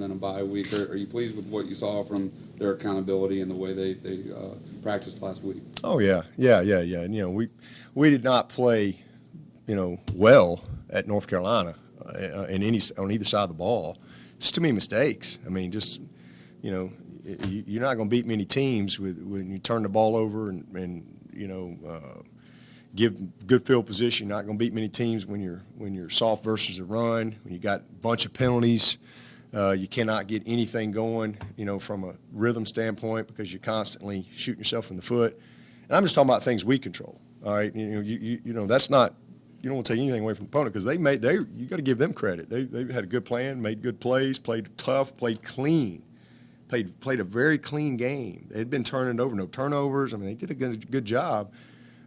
than a bye week. Are you pleased with what you saw from their accountability and the way they practiced last week? Oh yeah. And, we did not play, well at North Carolina on either side of the ball. It's too many mistakes. I mean, just you're not going to beat many teams when you turn the ball over and give good field position. You're not going to beat many teams when you're soft versus a run. When you got a bunch of penalties, you cannot get anything going, from a rhythm standpoint because you're constantly shooting yourself in the foot. And I'm just talking about things we control. All right, that's not. You don't want to take anything away from the opponent because you got to give them credit. They had a good plan, made good plays, played tough, played clean. Played a very clean game. They had been turning it over, no turnovers. I mean, they did a good job.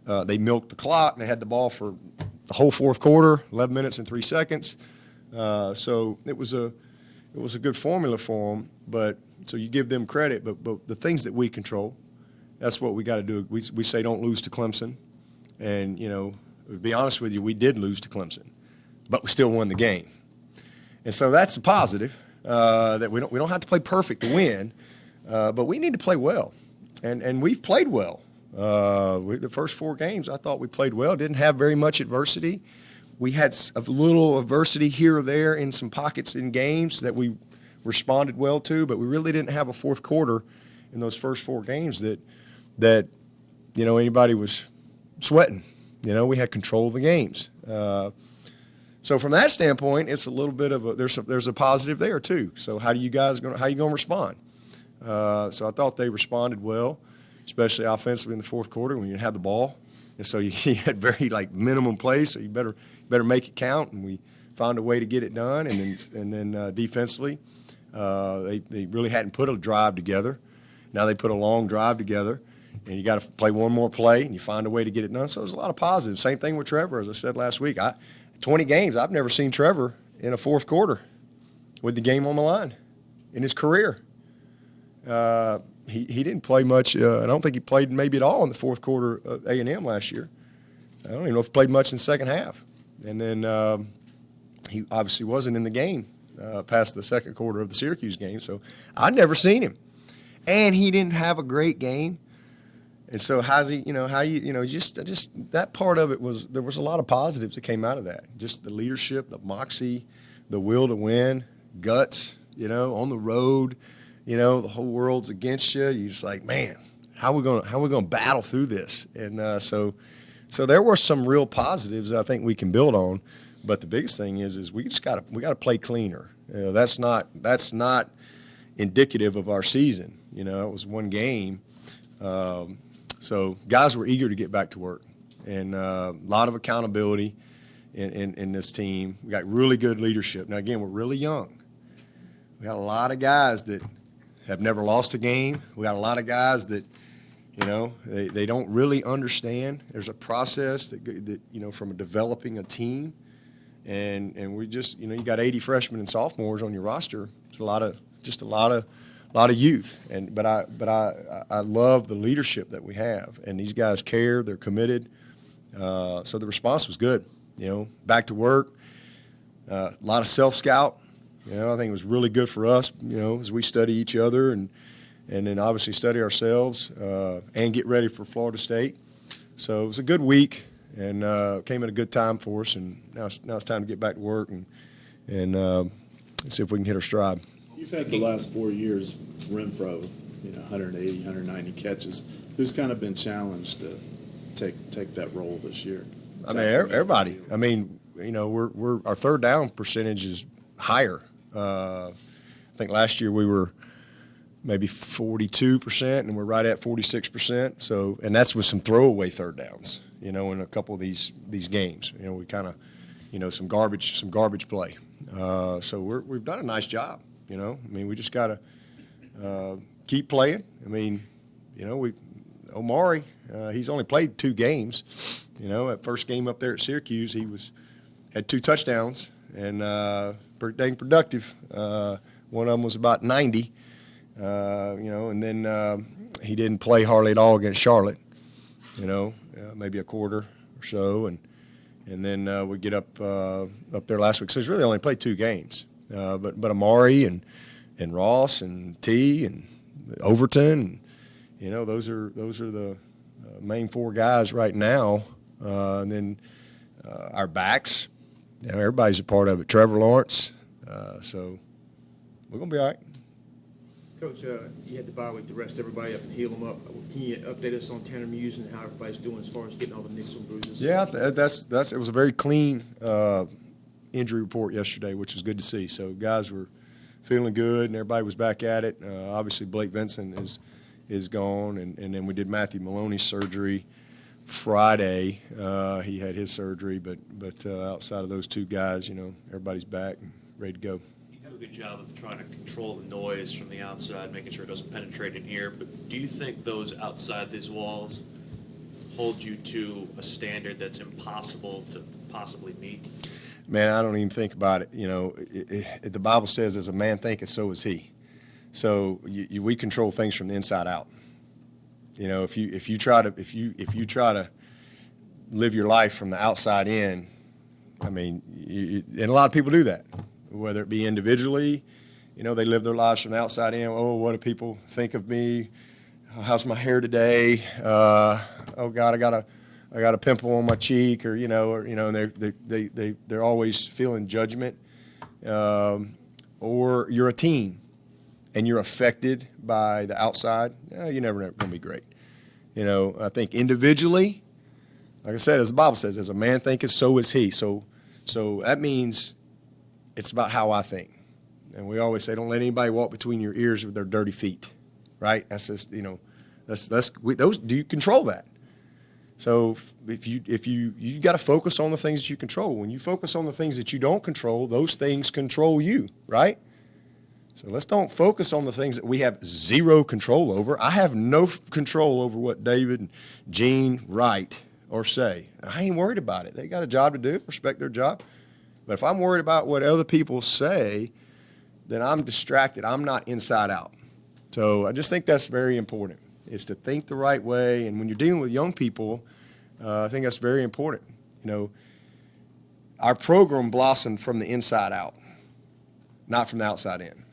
They milked the clock. They had the ball for the whole fourth quarter, 11 minutes and 3 seconds. So it was a good formula for them. But so you give them credit. But the things that we control, that's what we got to do. We say don't lose to Clemson, and to be honest with you, we did lose to Clemson, but we still won the game, and so that's a positive. That we don't have to play perfect to win, but we need to play well, and we've played well. The first 4 games, I thought we played well. Didn't have very much adversity. We had a little adversity here or there in some pockets in games that we responded well to, but we really didn't have a fourth quarter in those first 4 games that anybody was sweating. We had control of the games. So from that standpoint, it's a little bit of there's a positive there too. So how you going to respond? So I thought they responded well, especially offensively in the fourth quarter when you had the ball, and so you had very minimum plays. So you better make it count, and we found a way to get it done. And then defensively, they really hadn't put a drive together. Now they put a long drive together. And you got to play one more play, and you find a way to get it done. So there's a lot of positives. Same thing with Trevor, as I said last week. 20 games, I've never seen Trevor in a fourth quarter with the game on the line in his career. He didn't play much. I don't think he played maybe at all in the fourth quarter of A&M last year. I don't even know if he played much in the second half. And then he obviously wasn't in the game past the second quarter of the Syracuse game. So I'd never seen him. And he didn't have a great game. And so just that part of it there was a lot of positives that came out of that. Just the leadership, the moxie, the will to win, guts, on the road, the whole world's against you. You're just like, man, how are we going to battle through this? And so there were some real positives that I think we can build on. But the biggest thing is we got to play cleaner. That's not indicative of our season. It was one game. So guys were eager to get back to work, and a lot of accountability in this team. We got really good leadership. Now, again, we're really young. We got a lot of guys that have never lost a game. We got a lot of guys that, they don't really understand. There's a process that from developing a team, and we just, you got 80 freshmen and sophomores on your roster. It's a lot of youth, but I love the leadership that we have, and these guys care. They're committed. So the response was good. Back to work. A lot of self-scout. I think it was really good for us. As we study each other and then obviously study ourselves and get ready for Florida State. So it was a good week and came at a good time for us. And now it's time to get back to work and see if we can hit our stride. You've had the last 4 years, Renfro, 180, 190 catches. Who's kind of been challenged to take that role this year? Everybody. We're our third down percentage is higher. I think last year we were maybe 42%, and we're right at 46%. So, and that's with some throwaway third downs. In a couple of these games, we kind of, some garbage play. So we've done a nice job. We just got to keep playing. Omari, he's only played 2 games. That first game up there at Syracuse, had 2 touchdowns and pretty dang productive. One of them was about 90. And then he didn't play hardly at all against Charlotte. Maybe a quarter or so, and then we get up there last week. So he's really only played 2 games. But Amari and and Ross and T and Overton. You know, those are the main four guys right now. And then our backs, you know, everybody's a part of it. Trevor Lawrence. So we're going to be all right. Coach, you had the bye week to rest everybody up and heal them up. Can you update us on Tanner Muse and how everybody's doing as far as getting all the nicks and bruises? Yeah, it was a very clean injury report yesterday, which was good to see. So guys were feeling good, and everybody was back at it. Obviously, Blake Vincent is gone, and then we did Matthew Maloney's surgery Friday. He had his surgery, but outside of those two guys, you know, everybody's back and ready to go. You do a good job of trying to control the noise from the outside, making sure it doesn't penetrate in here. But do you think those outside these walls hold you to a standard that's impossible to possibly meet? Man, I don't even think about it. You know, the Bible says, "As a man thinketh, so is he." So we control things from the inside out. You know, if you try to live your life from the outside in, I mean, and a lot of people do that, whether it be individually. You know, they live their lives from the outside in. Oh, what do people think of me? How's my hair today? Oh God, I got a pimple on my cheek, or and they're always feeling judgment. Or you're a team, and you're affected by the outside. You're never going to be great. You know, I think individually, like I said, as the Bible says, as a man thinketh, so is he. So that means it's about how I think. And we always say, don't let anybody walk between your ears with their dirty feet, right? That's just, you know, do you control that? So if you got to focus on the things that you control. When you focus on the things that you don't control, those things control you, right? So let's don't focus on the things that we have zero control over. I have no control over what David and Gene write or say. I ain't worried about it. They got a job to do, respect their job. But if I'm worried about what other people say, then I'm distracted. I'm not inside out. So I just think that's very important, is to think the right way. And when you're dealing with young people, I think that's very important. You know, our program blossomed from the inside out, not from the outside in.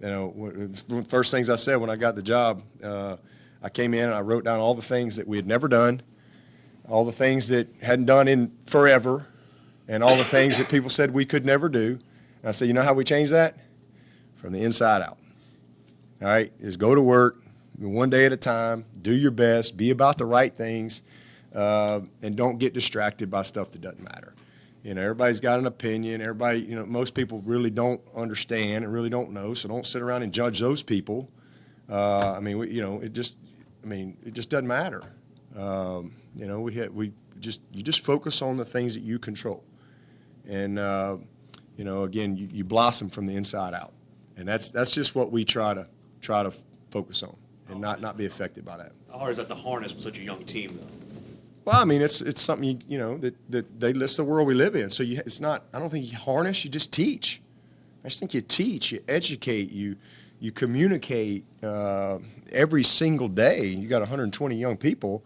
You know, one of the first things I said when I got the job, I came in and I wrote down all the things that we had never done, all the things that hadn't done in forever, and all the things that people said we could never do. And I said, you know how we change that? From the inside out. All right, is go to work, one day at a time, do your best, be about the right things, and don't get distracted by stuff that doesn't matter. You know, everybody's got an opinion. Everybody, you know, most people really don't understand and really don't know, so don't sit around and judge those people. I mean, it just doesn't matter. You know, you just focus on the things that you control, and you know, again, you blossom from the inside out, and that's just what we try to focus on, and not be affected by that. How hard is that to harness with such a young team, though? Well, I mean, it's something that that's the world we live in. So it's not. I don't think you harness. You just teach. I just think you teach, you educate, you communicate every single day. You got 120 young people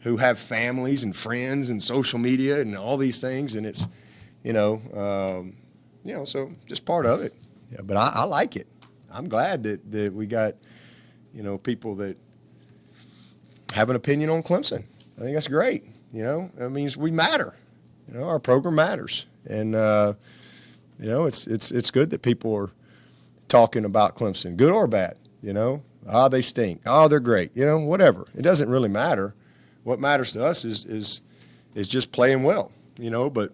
who have families and friends and social media and all these things, and it's so just part of it. Yeah, but I like it. I'm glad that we got people that have an opinion on Clemson. I think that's great. You know, that means we matter. You know, our program matters, and it's good that people are talking about Clemson, good or bad. You know, they stink. They're great. You know, whatever. It doesn't really matter. What matters to us is just playing well. You know, but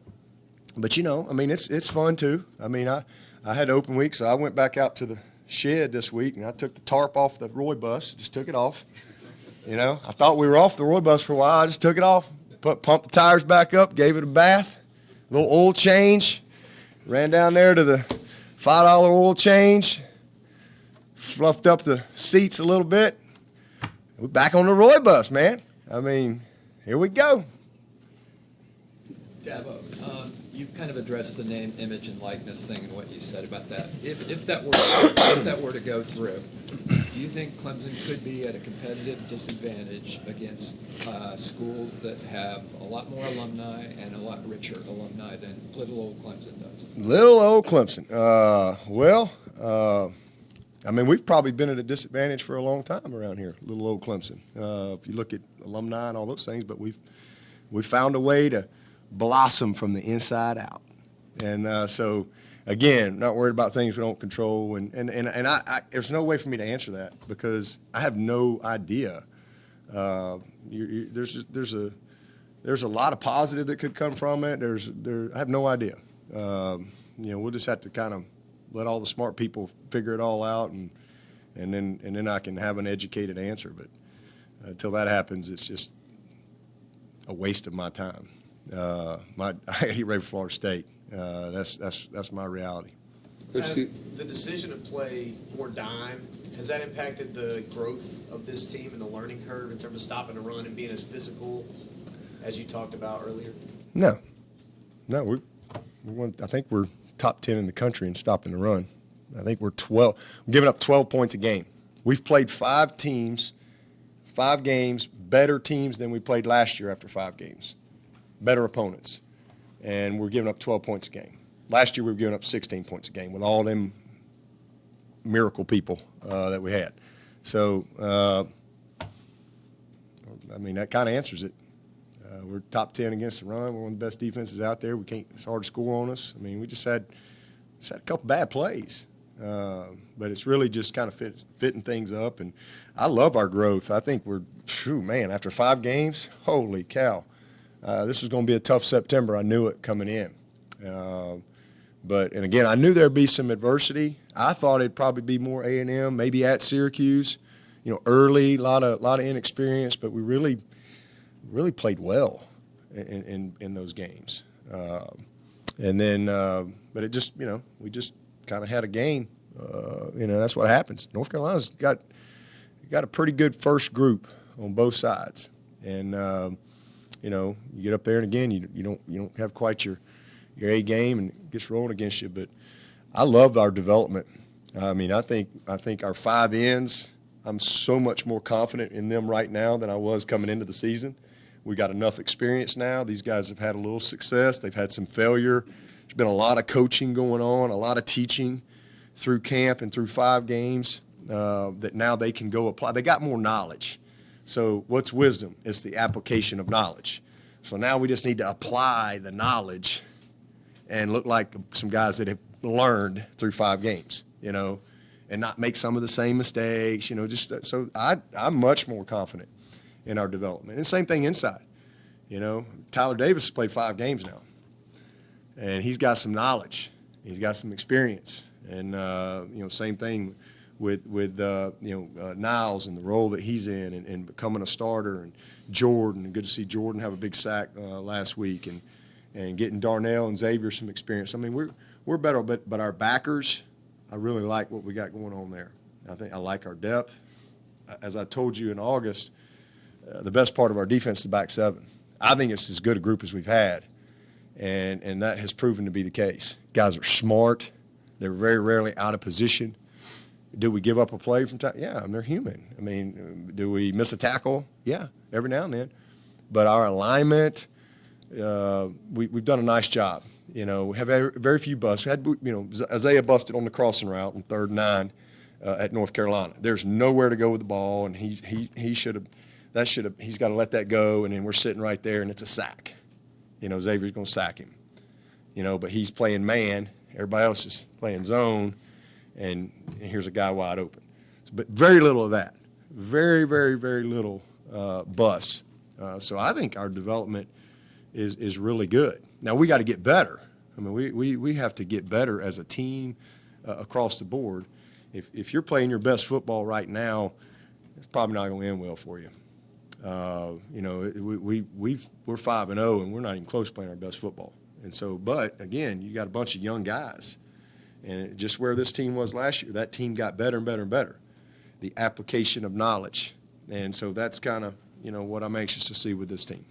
you know, I mean, it's fun too. I mean, I had open week, so I went back out to the shed this week, and I took the tarp off the Roy bus. Just took it off. You know, I thought we were off the Roy bus for a while. I just took it off, pumped the tires back up, gave it a bath, a little oil change, ran down there to the $5 oil change, fluffed up the seats a little bit. We're back on the Roy bus, man. I mean, here we go. Dabo, you've kind of addressed the name, image, and likeness thing and what you said about that. If that were to go through, do you think Clemson could be at a competitive disadvantage against schools that have a lot more alumni and a lot richer alumni than little old Clemson does? Little old Clemson. I mean, we've probably been at a disadvantage for a long time around here, little old Clemson. If you look at alumni and all those things, but we've found a way to blossom from the inside out. And so, again, not worried about things we don't control. And I there's no way for me to answer that because I have no idea. There's a lot of positive that could come from it. I have no idea. We'll just have to kind of let all the smart people figure it all out, and then I can have an educated answer. But until that happens, it's just a waste of my time. I get ready for Florida State. That's my reality. The decision to play more dime, has that impacted the growth of this team and the learning curve in terms of stopping the run and being as physical as you talked about earlier? No, I think we're top 10 in the country in stopping the run. I think we're giving up 12 points a game. We've played 5 games, better teams than we played last year after 5 games, better opponents, and we're giving up 12 points a game. Last year we were giving up 16 points a game with all them miracle people that we had. So, I mean, that kind of answers it. We're top 10 against the run. We're one of the best defenses out there. It's hard to score on us. I mean, we just had a couple bad plays. But it's really just kind of fitting things up. And I love our growth. I think after 5 games, holy cow. This was going to be a tough September. I knew it coming in. And again, I knew there'd be some adversity. I thought it'd probably be more A&M, maybe at Syracuse, early, a lot of inexperience, but we really played well in those games. And then, but it just, we just kind of had a game. That's what happens. North Carolina's got a pretty good first group on both sides. And, you get up there and again, you don't have quite your A game and it gets rolling against you. But I love our development. I mean, I think our 5 ends, I'm so much more confident in them right now than I was coming into the season. We got enough experience now. These guys have had a little success. They've had some failure. There's been a lot of coaching going on, a lot of teaching through camp and through 5 games that now they can go apply. They got more knowledge. So what's wisdom? It's the application of knowledge. So now we just need to apply the knowledge and look like some guys that have learned through 5 games, and not make some of the same mistakes, so I'm much more confident in our development. And same thing inside. Tyler Davis has played 5 games now, and he's got some knowledge. He's got some experience. And, same thing with Niles and the role that he's in and becoming a starter, and Jordan. Good to see Jordan have a big sack last week, and getting Darnell and Xavier some experience. I mean, we're better, but our backers, I really like what we got going on there. I like our depth. As I told you in August, the best part of our defense is the back 7. I think it's as good a group as we've had, and that has proven to be the case. Guys are smart. They're very rarely out of position. Do we give up a play from time? Yeah, they're human. I mean, do we miss a tackle? Yeah, every now and then. But our alignment, we've done a nice job. We have very few busts. We had, Isaiah busted on the crossing route on 3rd and 9 at North Carolina. There's nowhere to go with the ball, and he should have. He's got to let that go, and then we're sitting right there, and it's a sack. Xavier's going to sack him. But he's playing man. Everybody else is playing zone, and here's a guy wide open. But very little of that. Very, very, very little busts. So I think our development is really good. Now we got to get better. I mean, we have to get better as a team across the board. If you're playing your best football right now, it's probably not going to end well for you. We're 5-0 and we're not even close to playing our best football. And so, but again, you got a bunch of young guys, and just where this team was last year, that team got better and better and better. The application of knowledge, and so that's kind of what I'm anxious to see with this team.